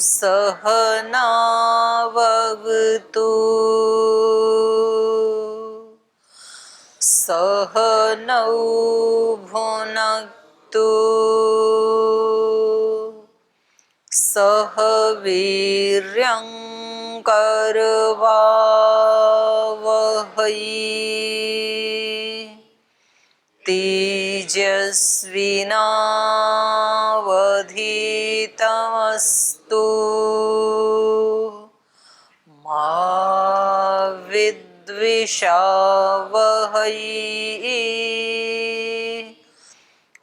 सहनाववतु सहनौ भुनक्तु सह वीर्यं करवावहै तेजस्विनावधीतमस्तु मा विद्विषावहै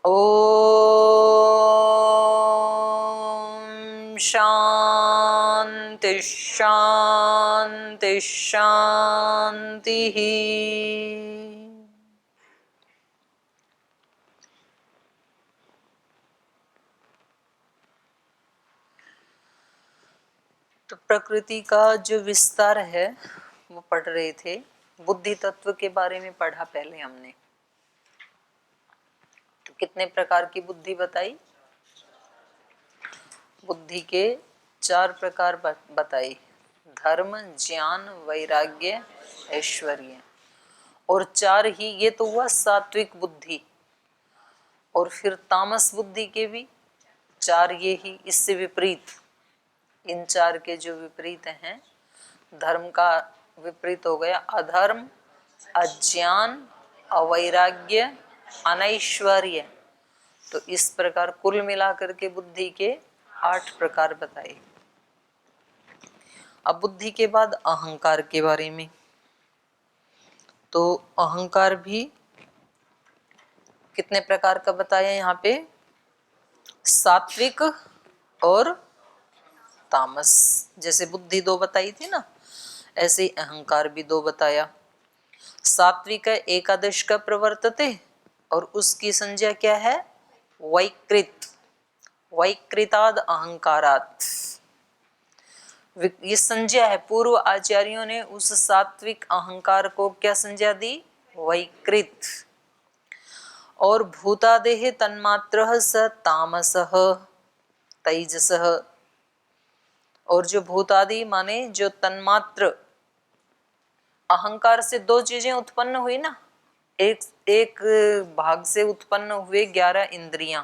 ओम शांति शांति शांति। तो प्रकृति का जो विस्तार है वो पढ़ रहे थे। बुद्धि तत्व के बारे में पढ़ा पहले हमने। तो कितने प्रकार की बुद्धि बताई? बुद्धि के 4 प्रकार बताई। धर्म, ज्ञान, वैराग्य, ऐश्वर्य। और 4 ही, ये तो हुआ सात्विक बुद्धि। और फिर तामस बुद्धि के भी 4 ये ही, इससे विपरीत। इन 4 के जो विपरीत हैं, धर्म का विपरीत हो गया अधर्म, अज्ञान, अवैराग्य, अनैश्वर्य। तो इस प्रकार कुल मिलाकर के बुद्धि के 8 प्रकार बताए। अब बुद्धि के बाद अहंकार के बारे में। तो अहंकार भी कितने प्रकार का बताया यहाँ पे? सात्विक और तामस। जैसे बुद्धि 2 बताई थी ना, ऐसे ही अहंकार भी 2 बताया। सात्विक एकादश का प्रवर्तते, और उसकी संज्ञा क्या है? वैकृत। वैकृताद अहंकारात। ये संज्ञा है। पूर्व आचार्यों ने उस सात्विक अहंकार को क्या संज्ञा दी? वैकृत। और भूतादेह तन्मात्रः स तामसः तेजसः। और जो भूतादि माने जो तन्मात्र, अहंकार से 2 चीजें उत्पन्न हुई ना। एक भाग से उत्पन्न हुए 11 इंद्रियां,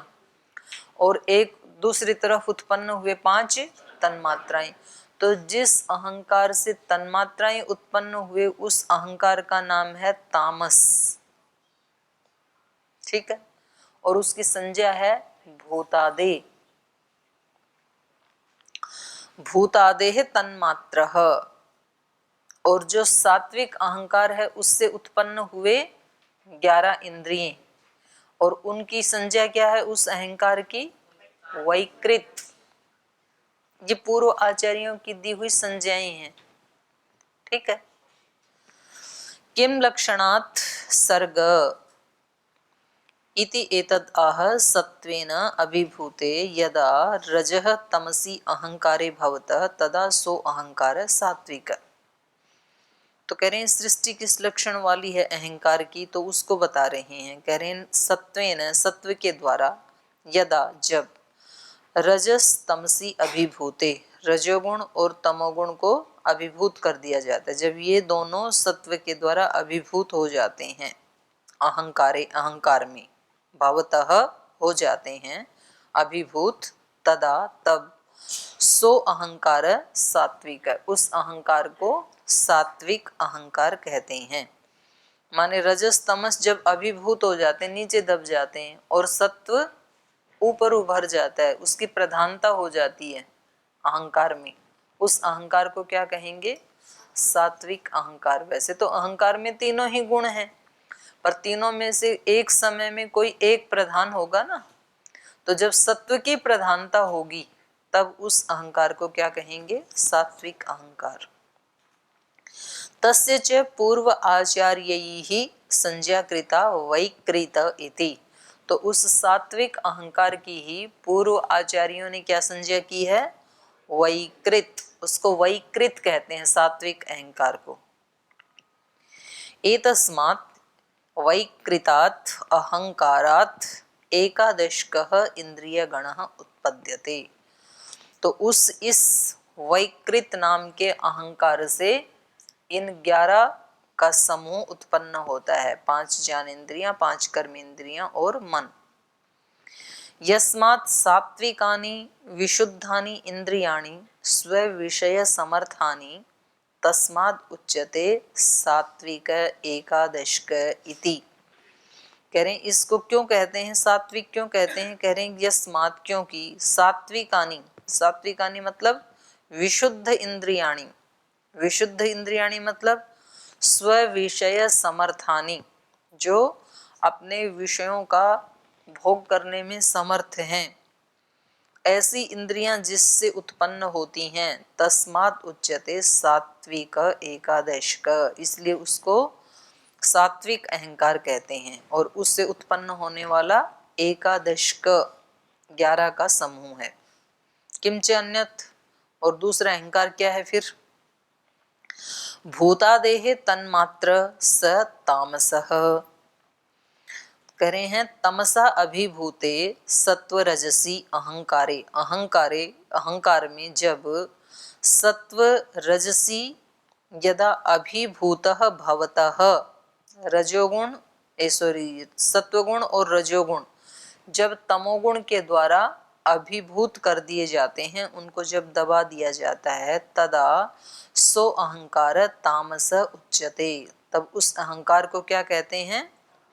और एक दूसरी तरफ उत्पन्न हुए 5 तन्मात्राएं। तो जिस अहंकार से तन्मात्राएं उत्पन्न हुए उस अहंकार का नाम है तामस। ठीक है। और उसकी संज्ञा है भूतादे। भूतादेह तन्मात्रः। और जो सात्विक अहंकार है उससे उत्पन्न हुए 11 इंद्रियें, और उनकी संज्ञा क्या है उस अहंकार की? वैकृत। ये पूर्व आचार्यों की दी हुई संज्ञाएं हैं। ठीक है। किम लक्षणात् सर्ग इति एतद् आह सत्वेन अभिभूते यदा रजः तमसी अहंकारे भवतः तदा सो अहंकार सात्विक। तो कह रहे हैं सृष्टि किस लक्षण वाली है अहंकार की, तो उसको बता रहे हैं। कह रहे हैं सत्वेन, सत्व के द्वारा, यदा जब, रजस तमसी अभिभूते, रजोगुण और तमोगुण को अभिभूत कर दिया जाता है। जब ये दोनों सत्व के द्वारा अभिभूत हो जाते हैं अहंकारे, अहंकार में, भवतः हो जाते हैं अभिभूत, तदा तब, सो अहंकार सात्विक, उस अहंकार को सात्विक अहंकार कहते हैं। माने रजस तमस जब अभिभूत हो जाते हैं, नीचे दब जाते हैं, और सत्व ऊपर उभर जाता है, उसकी प्रधानता हो जाती है अहंकार में, उस अहंकार को क्या कहेंगे? सात्विक अहंकार। वैसे तो अहंकार में तीनों ही गुण हैं, पर तीनों में से एक समय में कोई एक प्रधान होगा ना। तो जब सत्व की प्रधानता होगी तब उस अहंकार को क्या कहेंगे? सात्विक अहंकार। तस्य च पूर्व आचार्यैः संज्ञा कृता वैकृत इति। तो उस सात्विक अहंकार की ही पूर्व आचार्यों ने क्या संज्ञा की है? वैकृत। उसको वैकृत कहते हैं, सात्विक अहंकार को। एतस्मात् वैकृतात् अहंकारात् एकादशकः इंद्रियगणः उत्पद्यते। तो इस वैकृत नाम के अहंकार से इन 11 का समूह उत्पन्न होता है, 5 ज्ञानेंद्रियां, 5 कर्मेंद्रियां और मन। यस्मात् सात्विकानि विशुद्धानि इंद्रियाणि स्व-विषय समर्थानि तस्मात् उच्यते सात्विक एकादशक इति। कह रहे हैं इसको क्यों कहते हैं सात्विक, क्यों कहते हैं? कह रहे हैं यस्मात्, क्योंकि सात्विकानि, सात्विकानि मतलब विशुद्ध इंद्रियाणि, विशुद्ध इंद्रियाणि मतलब स्व विषय समर्थानि, जो अपने विषयों का भोग करने में समर्थ हैं, ऐसी इंद्रियां जिससे उत्पन्न होती हैं। तस्मात् उच्यते सात्विक एकादशक, इसलिए उसको सात्विक अहंकार कहते हैं। और उससे उत्पन्न होने वाला एकादशक 11 का समूह है। किंच अन्यत, और दूसरा अहंकार क्या है फिर? भूतादेह तन्मात्र स तामसः। कह रहे हैं तमसा अभिभूते सत्व रजसी अहंकारे, अहंकारे अहंकार में जब सत्व रजसी यदा अभिभूतः भवतः, रजोगुण सत्वगुण और रजोगुण जब तमोगुण के द्वारा अभिभूत कर दिए जाते हैं, उनको जब दबा दिया जाता है, तदा सो अहंकार तामस उच्यते, तब उस अहंकार को क्या कहते हैं?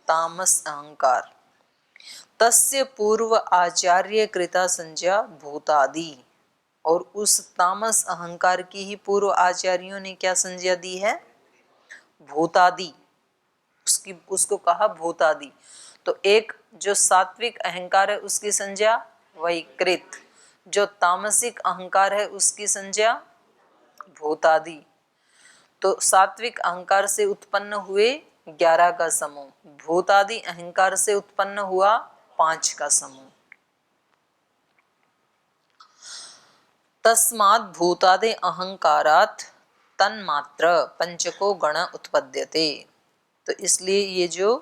तामस अहंकार। तस्य पूर्व आचार्य कृता संज्ञा भूतादि, और उस तामस अहंकार की ही पूर्व आचार्यों ने क्या संज्ञा दी है? भूतादि, उसको कहा भूतादि। तो एक जो सात्विक अहंकार है उसकी संज्ञा वैकृत, जो तामसिक अहंकार है उसकी संज्ञा भूतादि। तो सात्विक अहंकार से उत्पन्न हुए 11 का समूह, भूतादि अहंकार से उत्पन्न हुआ 5 का समूह। तस्मात् भूतादि अहंकारात् तन्मात्र पंचको गण उत्पद्यते। तो इसलिए ये जो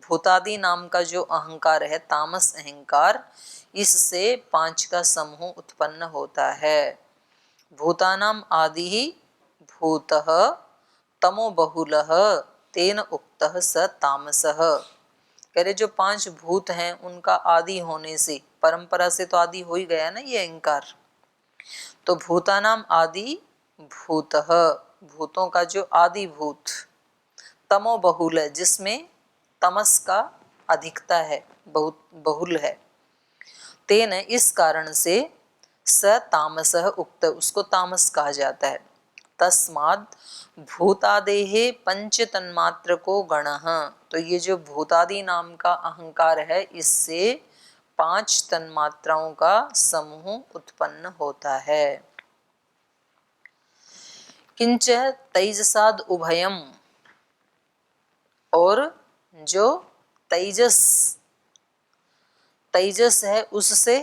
भूतादि नाम का जो अहंकार है, तामस अहंकार, इससे 5 का समूह उत्पन्न होता है। भूतानाम आदि ही भूतः तमो बहुलः तेन उक्तः स तामसः। कह रहे जो 5 भूत हैं उनका आदि होने से, परंपरा से तो आदि हो ही गया ना ये अहंकार। तो भूतानाम आदि भूतः, भूतों का जो आदि भूत, तमो बहुल है जिसमें तमस का अधिकता है, बहुत बहुल है। तेन इस कारण से स तामसः उक्त, उसको तामस कहा जाता है। तस्माद् भूतादेहे पंच तन्मात्र को गणः, तो ये जो भूतादि नाम का अहंकार है इससे 5 तन्मात्राओं का समूह उत्पन्न होता है। किंच तेजसाद उभयम, और जो तेजस, तेजस है उससे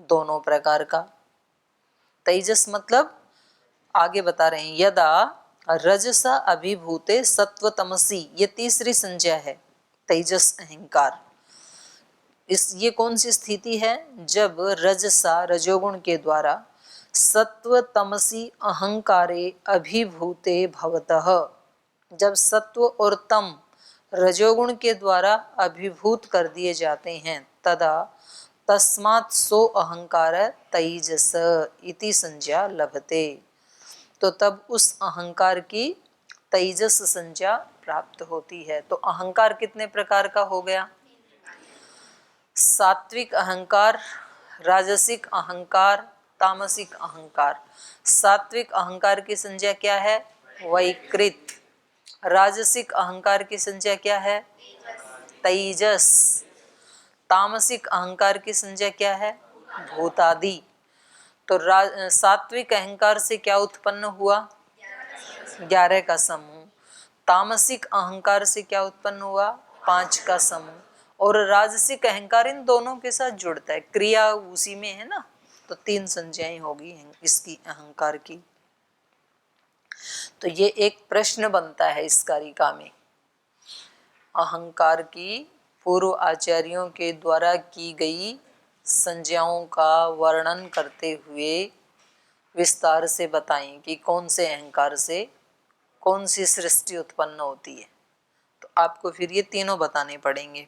दोनों प्रकार का। तेजस मतलब आगे बता रहे हैं, यदा रजसा अभिभूते सत्वतमसी, ये तीसरी संज्ञा है तेजस अहंकार। ये कौन सी स्थिति है? जब रजसा रजोगुण के द्वारा सत्व तमसी अहंकारे अभिभूते भवतः, जब सत्व और तम रजोगुण के द्वारा अभिभूत कर दिए जाते हैं, तदा तस्मात् सो अहंकार तेजस इति संज्ञा लभते, तो तब उस अहंकार की तेजस संज्ञा प्राप्त होती है। तो अहंकार कितने प्रकार का हो गया? सात्विक अहंकार, राजसिक अहंकार, तामसिक अहंकार। सात्विक अहंकार की संज्ञा क्या है? वैकृत। राजसिक अहंकार की संज्ञा क्या है? तेजस। तामसिक अहंकार की संज्ञा क्या है? भूतादि। तो सात्विक अहंकार से क्या उत्पन्न हुआ? 11 का समूह। तामसिक अहंकार से क्या उत्पन्न हुआ? 5 का समूह। और राजसिक अहंकार इन दोनों के साथ जुड़ता है, क्रिया उसी में है ना, तो 3 संज्ञाएं होगी इसकी अहंकार की। तो ये एक प्रश्न बनता है इस कारिका में, अहंकार की पूर्व आचार्यों के द्वारा की गई संज्ञाओं का वर्णन करते हुए विस्तार से बताएं कि कौन से अहंकार से कौन सी सृष्टि उत्पन्न होती है। तो आपको फिर ये तीनों बताने पड़ेंगे।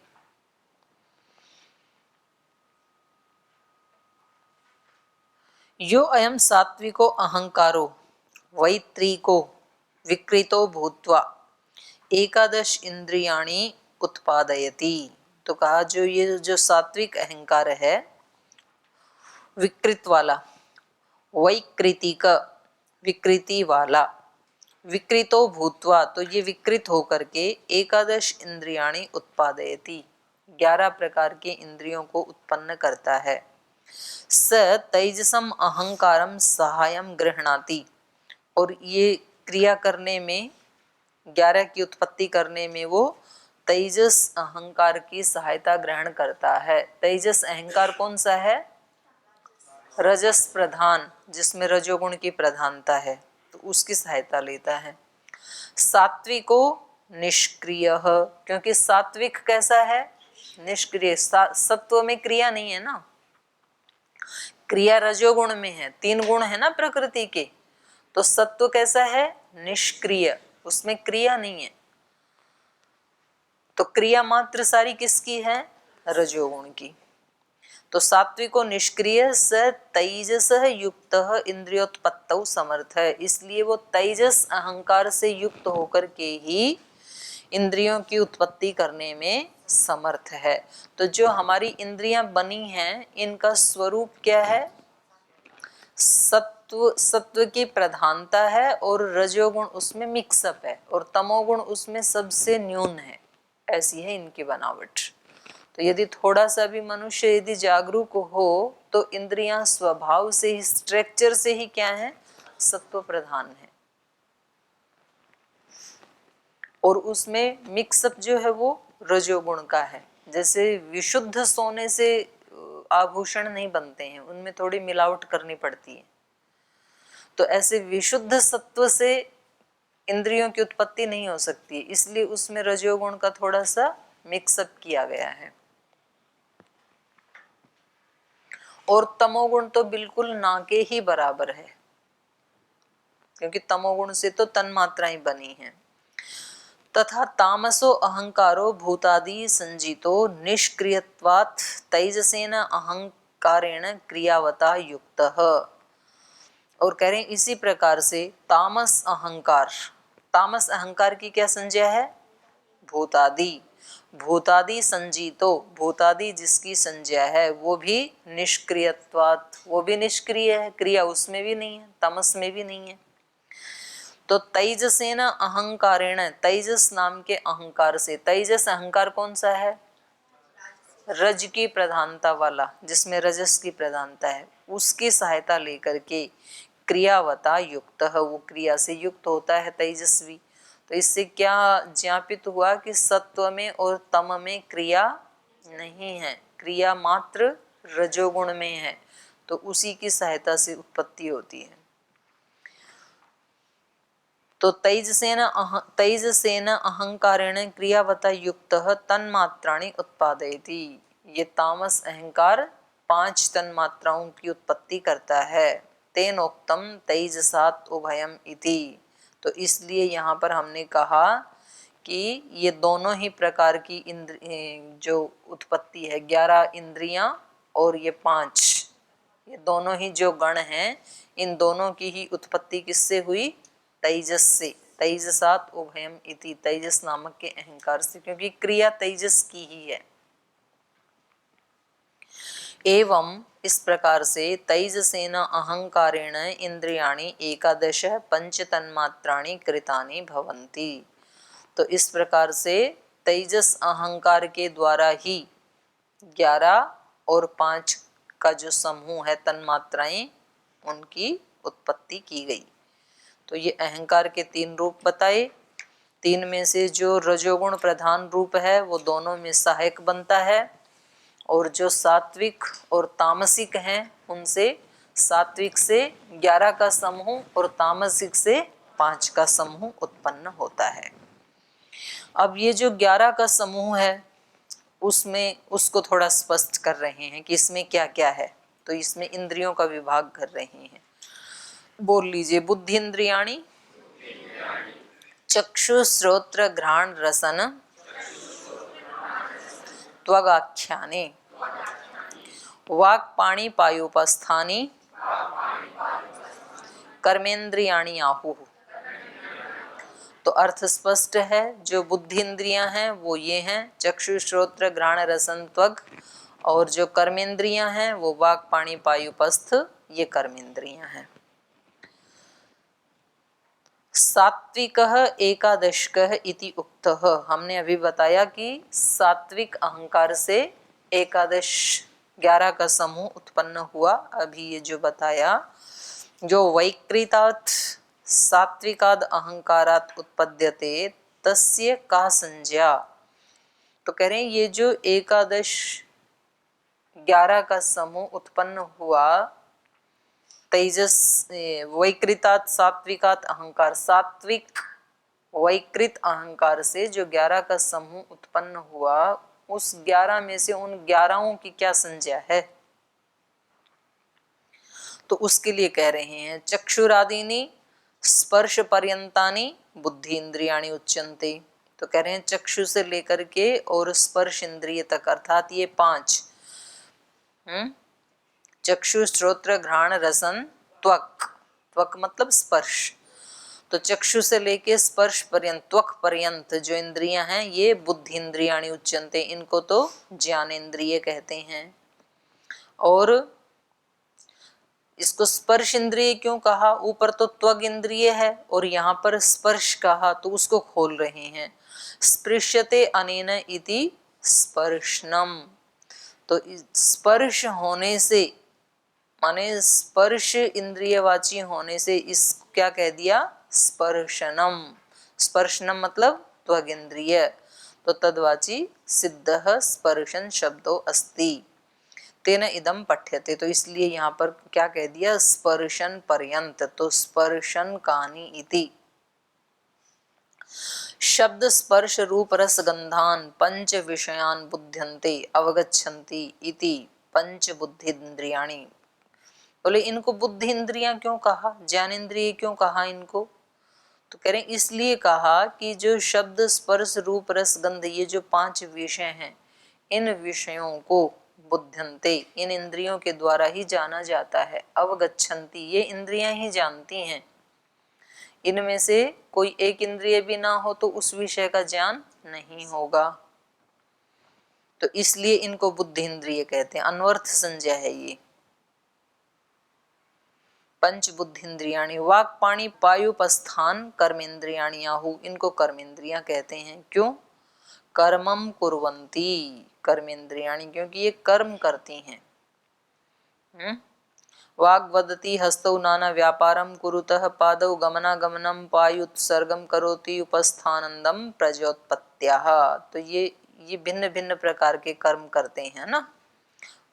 यो अयम सात्विको अहंकारो वैत्रिको विकृतो भूत्वा एकादश इंद्रियाणि उत्पादयति। तो कहा जो ये जो सात्विक अहंकार है विकृत वाला, वैकृतिक विकृति वाला, विकृतो भूत्वा तो ये विकृत होकर के एकादश इंद्रियाणि उत्पादयति 11 प्रकार के इंद्रियों को उत्पन्न करता है। स तेजसम अहंकारम सहायम गृह्णाति और ये क्रिया करने में 11 की उत्पत्ति करने में वो तेजस अहंकार की सहायता ग्रहण करता है। तेजस अहंकार कौन सा है? रजस प्रधान, जिसमें रजोगुण की प्रधानता है, तो उसकी सहायता लेता है। सात्विको निष्क्रिय, क्योंकि सात्विक कैसा है? निष्क्रिय। सत्व में क्रिया नहीं है ना, क्रिया रजोगुण में है। 3 गुण है ना प्रकृति के, तो सत्व कैसा है? निष्क्रिय, उसमें क्रिया नहीं है। तो क्रिया मात्र सारी किसकी है? रजोगुण की। तो सात्विको निष्क्रिय स तेजस युक्त इंद्रियोत्पत्तौ समर्थ है, इसलिए वो तेजस अहंकार से युक्त होकर के ही इंद्रियों की उत्पत्ति करने में समर्थ है। तो जो हमारी इंद्रियां बनी हैं इनका स्वरूप क्या है? सत्व की प्रधानता है और रजोगुण उसमें मिक्सअप है और तमोगुण उसमें सबसे न्यून है। ऐसी है इनकी बनावट। तो यदि थोड़ा सा भी मनुष्य यदि जागरूक हो तो इंद्रियां स्वभाव से ही, स्ट्रक्चर से ही क्या है? सत्व प्रधान है। और उसमें मिक्सअप जो है वो रजोगुण का है। जैसे विशुद्ध सोने से आभूषण नहीं बनते हैं, उनमें थोड़ी मिलावट करनी पड़ती है। तो ऐसे विशुद्ध सत्व से इंद्रियों की उत्पत्ति नहीं हो सकती, इसलिए उसमें रजोगुण का थोड़ा सा मिक्सअप किया गया है। और तमोगुण तो बिल्कुल ना के ही बराबर है, क्योंकि तमोगुण से तो तन्मात्राएं बनी हैं। तथा तामसो अहंकारो भूतादि संजितो निष्क्रियत्वात् तेजसेन अहंकारेण क्रियावता युक्तः। और कह रहे हैं इसी प्रकार से तामस अहंकार की क्या संज्ञा है? भूतादि। भूतादि संजीतो, भूतादि जिसकी संज्ञा है वो भी निष्क्रियत्वात्, वो भी निष्क्रिय है, क्रिया उसमें भी नहीं है, तमस में भी नहीं है। तो तेजसेन अहंकारेण, तेजस नाम के अहंकार से, तेजस अहंकार कौन सा है? रज की प्रधानता वाला, जिसमें रजस की प्रधानता है, उसकी सहायता लेकर के क्रियावता युक्त है, वो क्रिया से युक्त होता है तेजस्वी। तो इससे क्या ज्ञापित हुआ कि सत्व में और तम में क्रिया नहीं है, क्रिया मात्र रजोगुण में है। तो उसी की सहायता से उत्पत्ति होती है। तो तेजसेन अहंकारेण क्रियावता युक्त तन्मात्राणि उत्पादयति। ये तामस अहंकार 5 तन्मात्राओं की उत्पत्ति करता है। तेनोक्तम तेजसात् उभयम इति। तो इसलिए यहाँ पर हमने कहा कि ये दोनों ही प्रकार की जो उत्पत्ति है, 11 इंद्रियां और ये 5, ये दोनों ही जो गण हैं, इन दोनों की ही उत्पत्ति किससे हुई? तेजस से। तेजसात् उभयम इति, तेजस नामक के अहंकार से, क्योंकि क्रिया तेजस की ही है। एवं इस प्रकार से तेजसेन अहंकारेण इंद्रियाणि एकादश पंच तन्मात्राणि कृतानि भवन्ति। तो इस प्रकार से तेजस अहंकार के द्वारा ही 11 और 5 का जो समूह है तन्मात्राएं, उनकी उत्पत्ति की गई। तो ये अहंकार के 3 रूप बताए। 3 में से जो रजोगुण प्रधान रूप है वो दोनों में सहायक बनता है, और जो सात्विक और तामसिक हैं उनसे सात्विक से 11 का समूह और तामसिक से 5 का समूह उत्पन्न होता है। अब ये जो 11 का समूह है उसमें उसको थोड़ा स्पष्ट कर रहे हैं कि इसमें क्या क्या है। तो इसमें इंद्रियों का विभाग कर रहे हैं। बोल लीजिए। बुद्धि इंद्रियाणि चक्षु श्रोत्र घ्राण रसन त्वगाख्याने वाक् पाणि पायुपस्थानि कर्मेंद्रियाणि आहुः। तो अर्थ स्पष्ट है। जो बुद्धि इंद्रियां हैं वो ये हैं, चक्षु श्रोत्र घ्राण रसन त्वग, और जो कर्मेंद्रियां हैं वो वाक् पाणि पायुपस्थ, ये कर्मेंद्रियां हैं। सात्विकः एकादशकः इति उक्तः, हमने अभी बताया कि सात्विक अहंकार से एकादश 11 का समूह उत्पन्न हुआ। अभी ये जो बताया, जो वैकृतात् सात्विकाद अहंकारात् उत्पद्यते तस्य का संज्ञा। तो कह रहे हैं ये जो एकादश 11 का समूह उत्पन्न हुआ, तेजस वैकृतात् सात्विकात् अहंकार, सात्विक वैकृत अहंकार से जो 11 का समूह उत्पन्न हुआ, उस 11 में से उन 11 की क्या संज्ञा है। तो उसके लिए कह रहे हैं चक्षुरादीनि स्पर्श पर्यंतानि बुद्धि इंद्रियाणि उच्यन्ते। तो कह रहे हैं चक्षु से लेकर के और स्पर्श इंद्रिय तक, अर्थात ये 5, चक्षु श्रोत्र घ्राण रसन त्वक, त्वक मतलब स्पर्श, तो चक्षु से लेके स्पर्श पर्यंत, त्वक पर्यंत जो इंद्रियां हैं ये बुद्धि इंद्रियाणि उच्यन्ते, इनको तो ज्ञानेंद्रिय कहते हैं। और इसको स्पर्श इंद्रिय क्यों कहा, ऊपर तो त्वग इंद्रिय है और यहाँ पर स्पर्श कहा, तो उसको खोल रहे हैं। स्पृश्यते अनेन इति स्पर्शनम, तो स्पर्श होने से, माने स्पर्श इंद्रियवाची होने से इस क्या कह दिया, स्पर्शनम। स्पर्शनम मतलब त्वग इंद्रिय, तो तद्वाची सिद्धः स्पर्शन शब्दो अस्ति तेन इदम पठ्यते। तो इसलिए यहाँ पर क्या कह दिया, स्पर्शन पर्यंत, तो स्पर्शन कानि इति। शब्द स्पर्श रूप रस गंधान पंच विषयान बुध्यन्ते अवगच्छन्ति इति पंच बुद्धि इंद्रियाणि। बोले इनको बुद्धि इंद्रियां क्यों कहा, ज्ञानेंद्रिय क्यों कहा इनको, तो कह रहे हैं इसलिए कहा कि जो शब्द स्पर्श रूप रस गंध, ये जो 5 विषय हैं, इन विषयों को बुध्यन्ते, इन इंद्रियों के द्वारा ही जाना जाता है। अवगच्छन्ति, ये इंद्रियां ही जानती हैं। इनमें से कोई एक इंद्रिय भी ना हो तो उस विषय का ज्ञान नहीं होगा, तो इसलिए इनको बुद्धि इंद्रिय कहते हैं। अनवर्थ संज्ञा है ये। पंच बुद्धिन्द्रियाणि वाक् पाणि पायुपस्थान कर्मेंद्रियाणि आहु, इनको कर्मेंद्रियां कहते हैं। क्यों, कर्मम कुर्वन्ति कर्मेंद्रियाणि, क्योंकि ये कर्म करती हैं। वाग् वदति हस्तौ नाना व्यापारम कुरुतः पादौ गमनागमनम पायुत्सर्गम करोति उपस्थानंदम प्रजोत्पत्त्याः। तो ये भिन्न भिन्न प्रकार के कर्म करते हैं ना।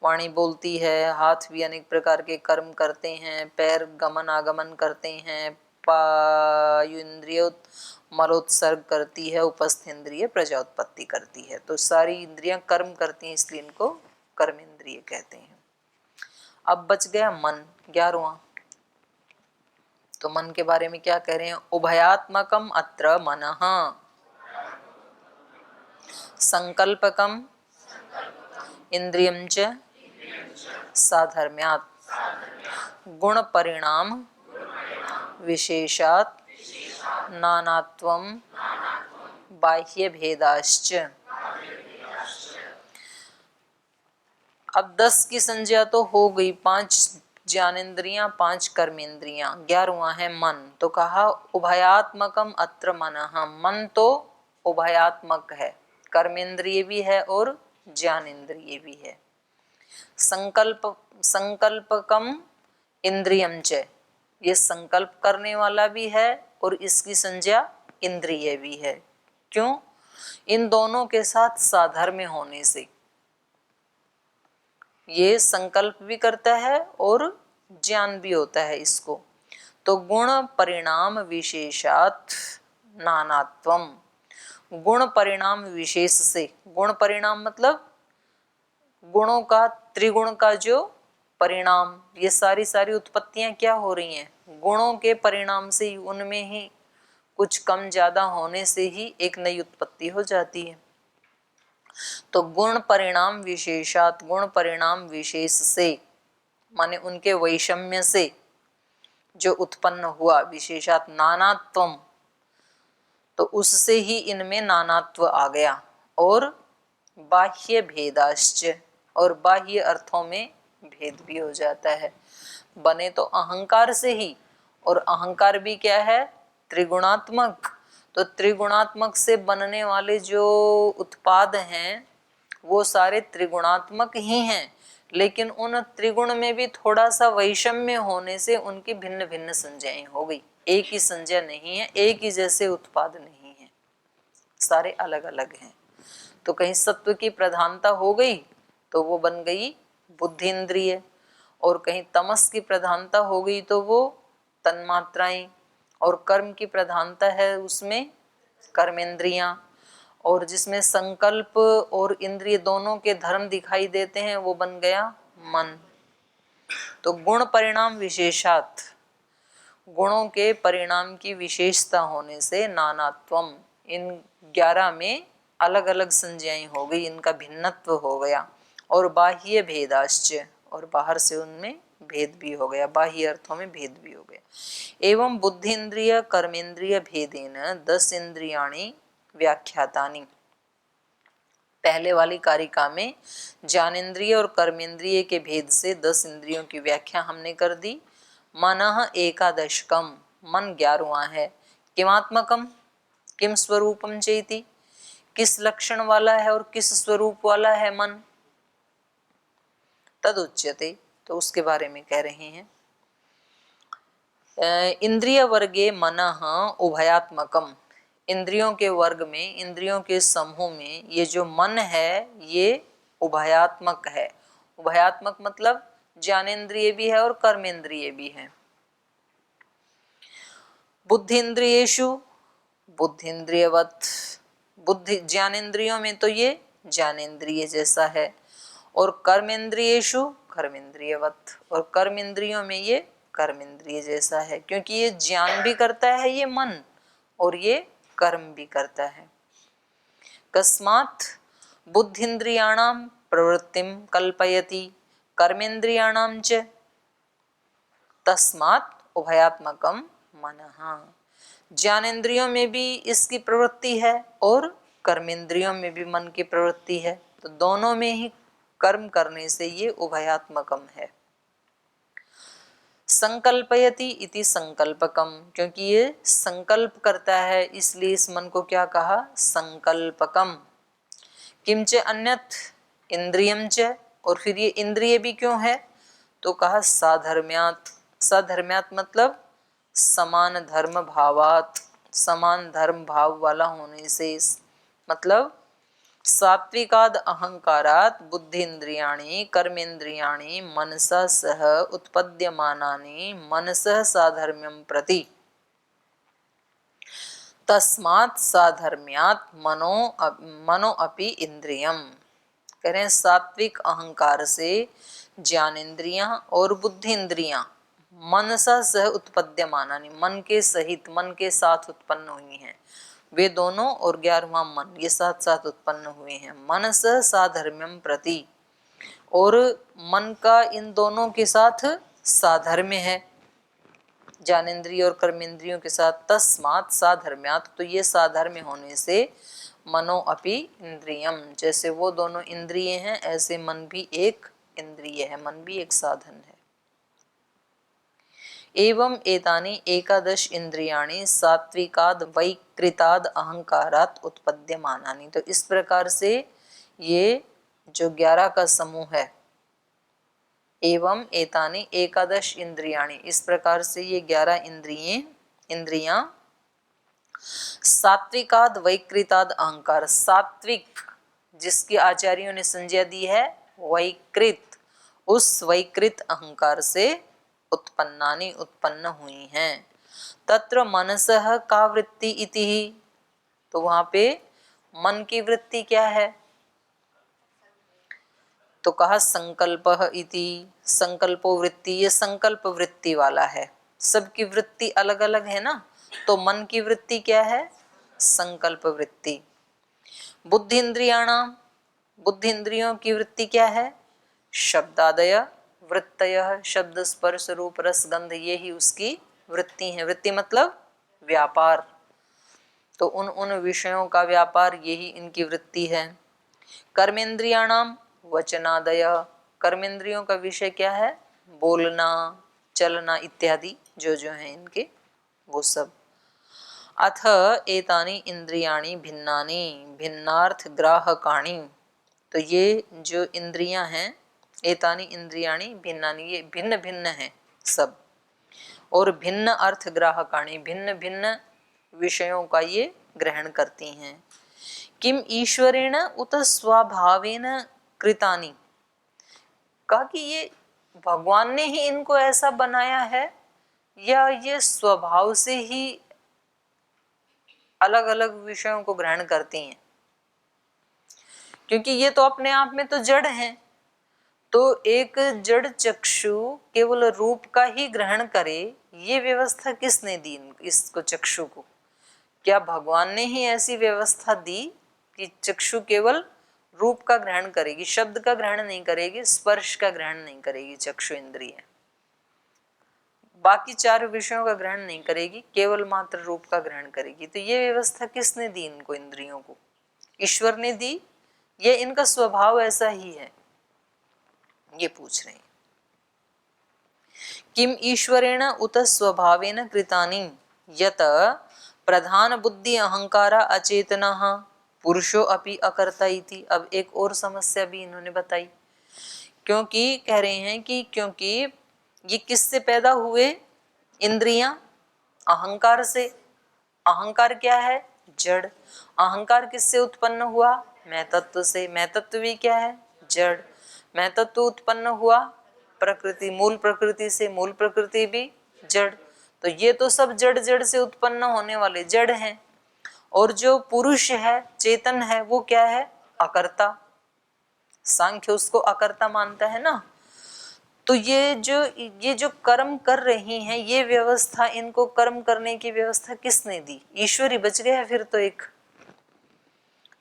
वाणी बोलती है, हाथ भी अनेक प्रकार के कर्म करते हैं, पैर गमन आगमन करते हैं, पायु इंद्रिय मलोत्सर्ग करती है, उपस्थ इंद्रिय प्रजोत्पत्ति करती है। तो सारी इंद्रियां कर्म करती हैं, इसलिए इनको कर्म इंद्रिय कहते हैं। अब बच गया मन, 11वां। तो मन के बारे में क्या कह रहे हैं, उभयात्मकम अत्र मनः संकल्पकम इंद्रियं च साधर्म्यात् गुण परिणाम विशेषात् नानात्वं बाह्य भेदाश्च। अब 10 की संज्ञा तो हो गई, 5 ज्ञानेन्द्रियां 5 कर्मेंद्रियां, 11वां है मन। तो कहा उभयात्मकम अत्र मनः, मन तो उभयात्मक है, कर्मेंद्रिय भी है और ज्ञानेन्द्रिय भी है। संकल्पकम इंद्रियम च, ये संकल्प करने वाला भी है और इसकी संज्ञा इंद्रिय भी है। क्यों, इन दोनों के साथ साधर्म्य होने से ये संकल्प भी करता है और ज्ञान भी होता है इसको। तो गुण परिणाम विशेषात् नानात्वम, गुण परिणाम विशेष से, गुण परिणाम मतलब गुणों का, त्रिगुण का जो परिणाम, ये सारी सारी उत्पत्तियां क्या हो रही हैं? गुणों के परिणाम से ही, उनमें ही कुछ कम ज्यादा होने से ही एक नई उत्पत्ति हो जाती है। तो गुण परिणाम विशेषात, गुण परिणाम विशेष से माने उनके वैषम्य से जो उत्पन्न हुआ, विशेषात नानात्वम, तो उससे ही इनमें नानात्व आ गया। और बाह्य भेदाश्च, और बाह्य अर्थों में भेद भी हो जाता है। बने तो अहंकार से ही, और अहंकार भी क्या है? त्रिगुणात्मक। तो त्रिगुणात्मक से बनने वाले जो उत्पाद हैं वो सारे त्रिगुणात्मक ही हैं, लेकिन उन त्रिगुण में भी थोड़ा सा वैषम्य होने से उनकी भिन्न भिन्न संज्ञाएं हो गई। एक ही संज्ञा नहीं है, एक ही जैसे उत्पाद नहीं है, सारे अलग अलग हैं। तो कहीं सत्व की प्रधानता हो गई तो वो बन गई बुद्धि इंद्रिय, और कहीं तमस की प्रधानता हो गई तो वो तन्मात्राएं, और कर्म की प्रधानता है उसमें कर्मेंद्रियां, और जिसमें संकल्प और इंद्रिय दोनों के धर्म दिखाई देते हैं वो बन गया मन। तो गुण परिणाम विशेषात, गुणों के परिणाम की विशेषता होने से नानात्वम, इन 11 में अलग अलग संज्ञाएं हो गई, इनका भिन्नत्व हो गया। और बाह्य भेदाश्च, और बाहर से उनमें भेद भी हो गया, बाह्य अर्थों में भेद भी हो गया। एवं बुद्धिन्द्रिय कर्मेंद्रिय भेदेन 10 इंद्रियाणि व्याख्यातानि। पहले वाली कारिका में ज्ञानेन्द्रिय और कर्मेंद्रिय के भेद से 10 इंद्रियों की व्याख्या हमने कर दी। मनः एकादशकम, मन 11वां है। किमात्मकम, किम स्वरूपम चेति, किस लक्षण वाला है और किस स्वरूप वाला है मन। तदुच्यते, तो उसके बारे में कह रहे हैं। इंद्रिय वर्गे मनः उभयात्मकम, इंद्रियों के वर्ग में, इंद्रियों के समूह में ये जो मन है ये उभयात्मक है। उभयात्मक मतलब ज्ञानेन्द्रिय भी है और कर्मेंद्रिय भी है। बुद्धिन्द्रियेषु बुद्धिन्द्रियवत, बुद्धि ज्ञानेन्द्रियों में तो ये ज्ञानेन्द्रिय जैसा है, और कर्मेंद्रियेषु कर्मेंद्रियवत, और कर्म इंद्रियों में ये कर्मेंद्रिय जैसा है, क्योंकि ये ज्ञान भी करता है ये मन, और ये कर्म भी करता है। कस्मात् बुद्धिन्द्रियाणां प्रवृत्तिं कल्पयति कर्मेंद्रियाणां च, तस्मात् उभयात्मकम मनः। ज्ञानेन्द्रियों में भी इसकी प्रवृत्ति है और कर्मेंद्रियों में भी मन की प्रवृत्ति है, तो दोनों में ही कर्म करने से ये उभयात्मकम है। संकल्पयति इति संकल्पकम, क्योंकि ये संकल्प करता है इसलिए इस मन को क्या कहा? संकल्पकम। किंच अन्यत इंद्रियम च, और फिर ये इंद्रिय भी क्यों है? तो कहा साधर्म्यात्। साधर्म्यात् मतलब समान धर्म भावात, समान धर्म भाव वाला होने से, मतलब सात्विकाद अहंकारात बुद्धिन्द्रियाणि कर्मेंद्रियाणि मनसा सह उत्पद्यमानानि मनसः साधर्म्यं प्रति, तस्मात् साधर्म्यात् मनो अपि इंद्रियम। कह रहे हैं सात्विक अहंकार से ज्ञानेन्द्रियां और बुद्धि इंद्रियां मनसा सह उत्पद्यमानानि, मन के सहित, मन के साथ उत्पन्न हुई हैं वे दोनों, और 11वां मन, ये साथ साथ उत्पन्न हुए हैं। मनस साधर्म्यम प्रति, और मन का इन दोनों के साथ साधर्म्य है, ज्ञानेन्द्रिय और कर्मेंद्रियों के साथ। तस्मात् साधर्म्यात्, तो ये साधर्म्य होने से मनो अपि इंद्रियम, जैसे वो दोनों इंद्रिय हैं ऐसे मन भी एक इंद्रिय है, मन भी एक साधन है। एवं एतानि एकादश इंद्रियाणि सात्विकाद वैकृताद अहंकारात उत्पद्यमानानि, तो इस प्रकार से ये जो 11 का समूह है, एवं एतानि एकादश इंद्रियाणि, इस प्रकार से ये 11 इंद्रियां सात्विकाद वैकृताद अहंकार, सात्विक जिसकी आचार्यों ने संज्ञा दी है वैकृत, उस वैकृत अहंकार से उत्पन्नानि, उत्पन्न हुई हैं। तत्र मनसः का वृत्ति इति, तो वहां पे मन की वृत्ति क्या है? तो कहा संकल्पः इति, संकल्पो वृत्ति, ये संकल्प वृत्ति वाला है। सबकी वृत्ति अलग अलग है ना, तो मन की वृत्ति क्या है? संकल्प वृत्ति। बुद्धि इंद्रियाणाम, बुद्धि इंद्रियों की वृत्ति क्या है? शब्दादय वृत्तयः, शब्द स्पर्श रूप रस गंध, ये ही उसकी वृत्ति है। वृत्ति मतलब व्यापार, तो उन विषयों का व्यापार, यही इनकी वृत्ति है। कर्मेंद्रियाणाम वचनादय, कर्मेंद्रियों का विषय क्या है? बोलना, चलना इत्यादि जो जो है इनके, वो सब। अथ एतानि इंद्रियाणि भिन्नानि भिन्नार्थ ग्राहकाणि, तो ये जो इंद्रियां हैं, एतानि इंद्रियाणि भिन्नानि, ये भिन्न भिन्न हैं सब, और भिन्न अर्थ ग्राहकाणि, भिन्न भिन्न विषयों का ये ग्रहण करती हैं। किम ईश्वरेण उत स्वभावेन कृतानि, कहा कि ये भगवान ने ही इनको ऐसा बनाया है या ये स्वभाव से ही अलग अलग विषयों को ग्रहण करती हैं? क्योंकि ये तो अपने आप में तो जड़ हैं, तो एक जड़ चक्षु केवल रूप का ही ग्रहण करे, ये व्यवस्था किसने दी इसको चक्षु को? क्या भगवान ने ही ऐसी व्यवस्था दी कि चक्षु केवल रूप का ग्रहण करेगी, शब्द का ग्रहण नहीं करेगी, स्पर्श का ग्रहण नहीं करेगी चक्षु इंद्रिय, बाकी चार विषयों का ग्रहण नहीं करेगी, केवल मात्र रूप का ग्रहण करेगी? तो ये व्यवस्था किसने दी इनको, इंद्रियों को? ईश्वर ने दी, ये इनका स्वभाव ऐसा ही है, ये पूछ रहे हैं। किम ईश्वरेण उत स्वभावेन कृतानि यत प्रधान बुद्धि अहंकारा अचेतना पुरुषो अपि अकर्ता इति। अब एक और समस्या भी इन्होंने बताई, क्योंकि कह रहे हैं कि क्योंकि ये किससे पैदा हुए? इंद्रियां अहंकार से। अहंकार क्या है? जड़। अहंकार किससे उत्पन्न हुआ? मैं तत्व से। मैं तत्व भी क्या है? जड़। मैं तत्व उत्पन्न हुआ प्रकृति, मूल प्रकृति से, मूल प्रकृति भी जड़। तो ये तो सब जड़ जड़ से उत्पन्न होने वाले जड़ हैं। और जो पुरुष है, चेतन है, वो क्या है? अकर्ता। सांख्य उसको अकर्ता मानता है ना। तो ये जो कर्म कर रही हैं, ये व्यवस्था, इनको कर्म करने की व्यवस्था किसने दी? ईश्वर ही बच गया फिर तो एक।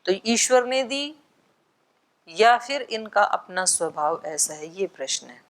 तो ईश्वर ने दी या फिर इनका अपना स्वभाव ऐसा है, ये प्रश्न है।